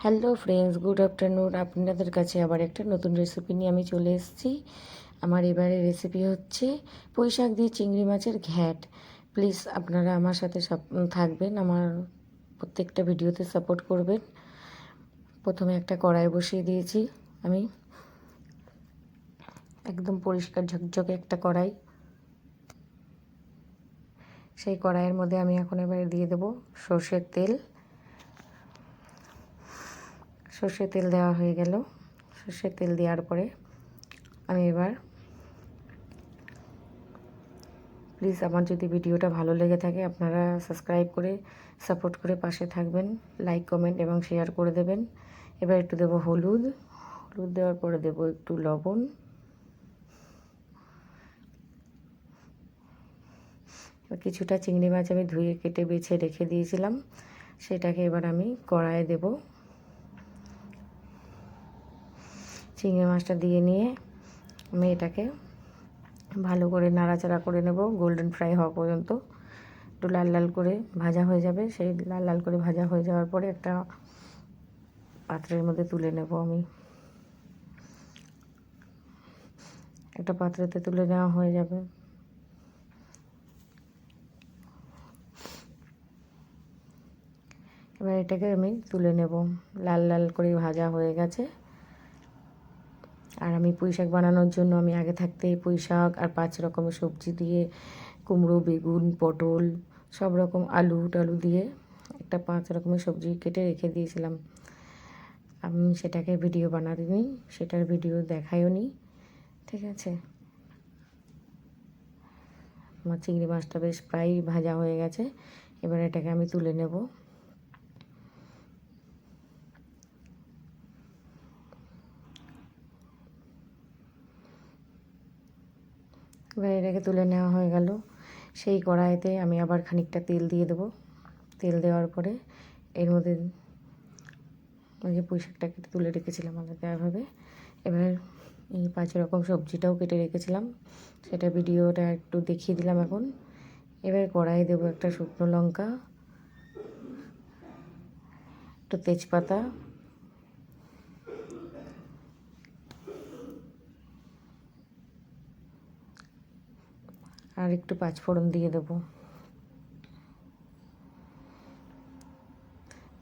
Hello friends, good afternoon. আপনাদের কাছে আবার একটা নতুন রেসিপি নিয়ে আমি চলে এসেছি। আমার এবারে রেসিপি হচ্ছে পুঁই শাক দিয়ে চিংড়ি মাছের ঘ্যাট। প্লিজ আপনারা আমার সাথে থাকবেন, আমার প্রত্যেকটা ভিডিওতে সাপোর্ট করবেন। প্রথমে একটা কড়াই বসিয়ে দিয়েছি আমি, একদম পরিষ্কার ঝকঝকে একটা কড়াই। সেই কড়াইয়ের মধ্যে আমি এখন এবারে দিয়ে দেবো সর্ষের তেল। সর্ষের তেল দেওয়া হয়ে গেল। সর্ষের তেল দেওয়ার পরে আমি এবার, প্লিজ আমার যদি ভিডিওটা ভালো লেগে থাকে আপনারা সাবস্ক্রাইব করে সাপোর্ট করে পাশে থাকবেন, লাইক কমেন্ট এবং শেয়ার করে দেবেন। এবার একটু দেবো হলুদ। হলুদ দেওয়ার পরে দেবো একটু লবণ। কিছুটা চিংড়ি মাছ আমি ধুয়ে কেটে বেছে রেখে দিয়েছিলাম, সেটাকে এবার আমি কড়াইয়ে দেব। চিংড়ি মাছটা দিয়ে নিয়ে আমি এটাকে ভালো করে নাড়াচাড়া করে নেব গোল্ডেন ফ্রাই হওয়া পর্যন্ত। একটু লাল লাল করে ভাজা হয়ে যাবে। সেই লাল লাল করে ভাজা হয়ে যাওয়ার পরে একটা পাত্রের মধ্যে তুলে নেব আমি। একটা পাত্রেতে তুলে নেওয়া হয়ে যাবে। এবার এটাকে আমি তুলে নেব। লাল লাল করে ভাজা হয়ে গেছে। আর আমি পুঁই শাক বানানোর জন্য আমি আগে থাকতেই পুঁই শাক আর 5 রকমের সবজি দিয়ে, কুমড়ো, বেগুন, পটল, সব রকম আলু টালু দিয়ে একটা 5 রকমের সবজি কেটে রেখে দিয়েছিলাম। আমি সেটাকে ভিডিও বানাইনি, সেটার ভিডিও দেখাইও নি, ঠিক আছে। আমার চিংড়ি মাছটা বেশ প্রায় ভাজা হয়ে গেছে। এবার এটাকে আমি তুলে নেব। এবার এটাকে তুলে নেওয়া হয়ে গেল। সেই কড়াইতে আমি আবার খানিকটা তেল দিয়ে দেবো। তেল দেওয়ার পরে এর মধ্যে ওই যে পুঁই শাকটাকে তুলে রেখেছিলাম আলাদাভাবে, এবার এই 5 রকম সবজিটাও কেটে রেখেছিলাম, সেটা ভিডিওটা একটু দেখিয়ে দিলাম এখন। এবার কড়াইয়ে দেবো একটা শুকনো লঙ্কা, একটু তেজপাতা, আর একটু 5 ফোড়ন দিয়ে দেবো।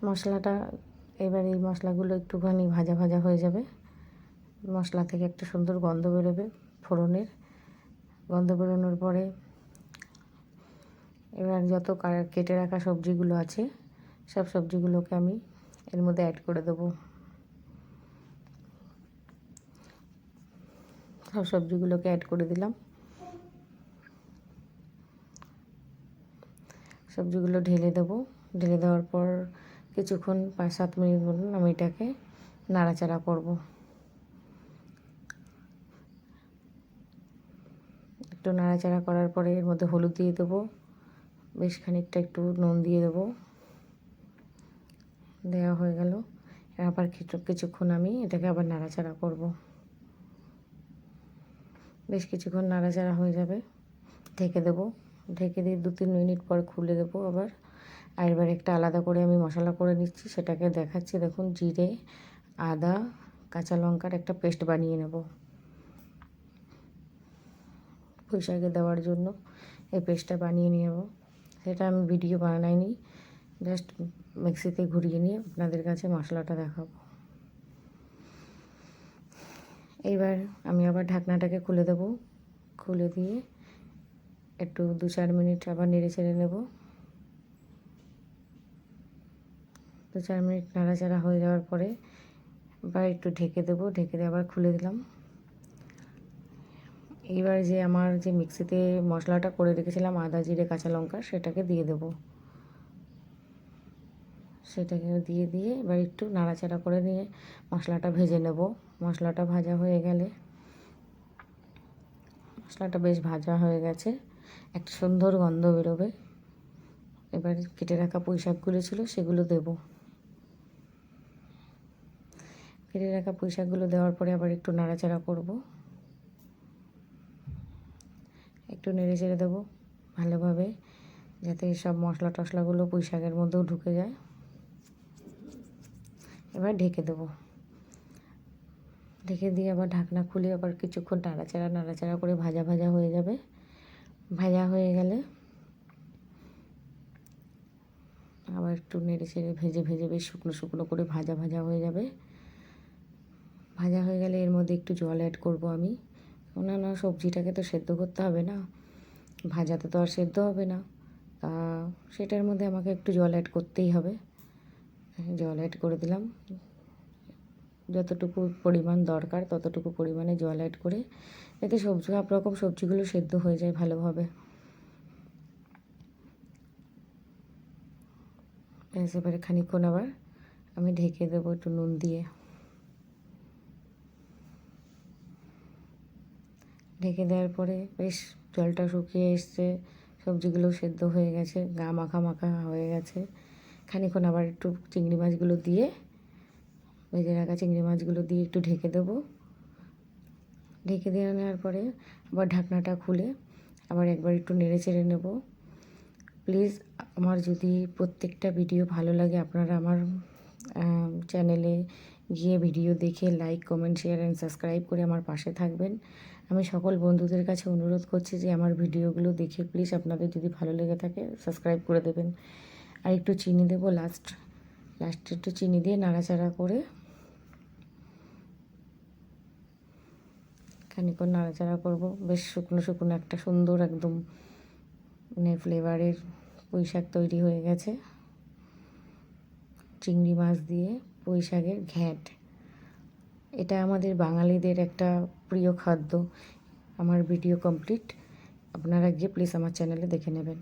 মশলাটা, এবার এই মশলাগুলো একটুখানি ভাজা ভাজা হয়ে যাবে। মশলা থেকে একটা সুন্দর গন্ধ বেরোবে, ফোড়নের গন্ধ বেরোনোর পরে এবার যত কেটে রাখা সবজিগুলো আছে সব সবজিগুলোকে আমি এর মধ্যে অ্যাড করে দেবো। সব সবজিগুলোকে অ্যাড করে দিলাম। সবজিগুলো ঢেলে দেবো। ঢেলে দেওয়ার পর কিছুক্ষণ 5-7 মিনিট মতন আমি এটাকে নাড়াচাড়া করব। একটু নাড়াচাড়া করার পরে এর মধ্যে হলুদ দিয়ে দেবো, বেশ খানিকটা একটু নুন দিয়ে দেবো। দেওয়া হয়ে গেল। আবার কিছুক্ষণ আমি এটাকে আবার নাড়াচাড়া করব। বেশ কিছুক্ষণ নাড়াচাড়া হয়ে যাবে, ঢেকে দেবো। ঢেকে দিয়ে 2-3 মিনিট পর খুলে দেবো আবার। আর এবার একটা আলাদা করে আমি মশলা করে নিচ্ছি, সেটাকে দেখাচ্ছি। দেখুন, জিরে, আদা, কাঁচা লঙ্কার একটা পেস্ট বানিয়ে নেব পুঁই শাকে দেওয়ার জন্য। এই পেস্টটা বানিয়ে নেব। সেটা আমি ভিডিও বানাইনি, জাস্ট মিক্সিতে ঘুরিয়ে নিয়ে আপনাদের কাছে মশলাটা দেখাবো। এইবার আমি আবার ঢাকনাটাকে খুলে দেবো। খুলে দিয়ে একটু 2-4 মিনিট আবার নেড়ে চেড়ে নেব। 2-4 মিনিট নাড়াচাড়া হয়ে যাওয়ার পরে আবার একটু ঢেকে দেবো। ঢেকে দিয়ে আবার খুলে দিলাম। এইবার যে আমার যে মিক্সিতে মশলাটা করে রেখেছিলাম আদা, জিরে, কাঁচা লঙ্কা, সেটাকে দিয়ে দেবো। সেটাকে দিয়ে দিয়ে এবার একটু নাড়াচাড়া করে নিয়ে মশলাটা ভেজে নেব। মশলাটা ভাজা হয়ে গেলে, মশলাটা বেশ ভাজা হয়ে গেছে, একটা সুন্দর গন্ধ বেরোবে। এবার কেটে রাখা পুঁই শাকগুলো ছিল সেগুলো দেব। কেটে রাখা পুঁই শাকগুলো দেওয়ার পরে আবার একটু নাড়াচাড়া করব। একটু নেড়ে চেড়ে দেবো ভালোভাবে, যাতে সব মশলা টশলাগুলো পুঁই শাকের মধ্যেও ঢুকে যায়। এবার ঢেকে দেবো। ঢেকে দিয়ে আবার ঢাকনা খুলে আবার কিছুক্ষণ নাড়াচাড়া করে ভাজা ভাজা হয়ে যাবে। ভাজা হয়ে গেলে আবার একটু নেড়ে চেড়ে ভেজে বেশ শুকনো করে ভাজা ভাজা হয়ে যাবে। ভাজা হয়ে গেলে এর মধ্যে একটু জল অ্যাড করব আমি। অন্যান্য সবজিটাকে তো সেদ্ধ করতে হবে না, ভাজাতে তো আর সেদ্ধ হবে না, সেটার মধ্যে আমাকে একটু জল অ্যাড করতেই হবে। জল অ্যাড করে দিলাম, যতটুকু পরিমাণ দরকার ততটুকু পরিমাণে জল অ্যাড করে, এতে সব রকম সবজিগুলো সেদ্ধ হয়ে যায় ভালোভাবে। এবারে খানিকক্ষণ আবার আমি ঢেকে দেবো একটু নুন দিয়ে। ঢেকে দেওয়ার পরে বেশ জলটা শুকিয়ে এসছে, সবজিগুলো সেদ্ধ হয়ে গেছে, গা মাখা হয়ে গেছে। খানিকক্ষণ আবার একটু চিংড়ি মাছগুলো দিয়ে, ভেজে রাখা চিংড়ি মাছগুলো দিয়ে একটু ঢেকে দেবো। ঢেকে দিয়ে নেওয়ার পরে আবার ঢাকনাটা খুলে আবার একবার একটু নেড়ে চেড়ে নেব। প্লিজ আমার যদি প্রত্যেকটা ভিডিও ভালো লাগে, আপনারা আমার চ্যানেলে গিয়ে ভিডিও দেখে like, comment, share and subscribe করে আমার পাশে থাকবেন। আমি সকল বন্ধুদের কাছে অনুরোধ করছি যে আমার ভিডিওগুলো দেখে প্লিজ আপনাদের যদি ভালো লেগে থাকে সাবস্ক্রাইব করে দেবেন। আর একটু চিনি দেবো লাস্টে একটু চিনি দিয়ে নাড়াচাড়া করে খানিকক্ষণ নাড়াচাড়া করব। বেশ শুকনো একটা সুন্দর একদম ফ্লেভারের পুঁই শাক তৈরি হয়ে গেছে। চিংড়ি মাছ দিয়ে পুঁই শাকের ঘ্যাঁট, এটা আমাদের বাঙালিদের একটা প্রিয় খাদ্য। আমার ভিডিও কমপ্লিট, আপনারা গিয়ে প্লিজ আমার চ্যানেলে দেখে নেবেন।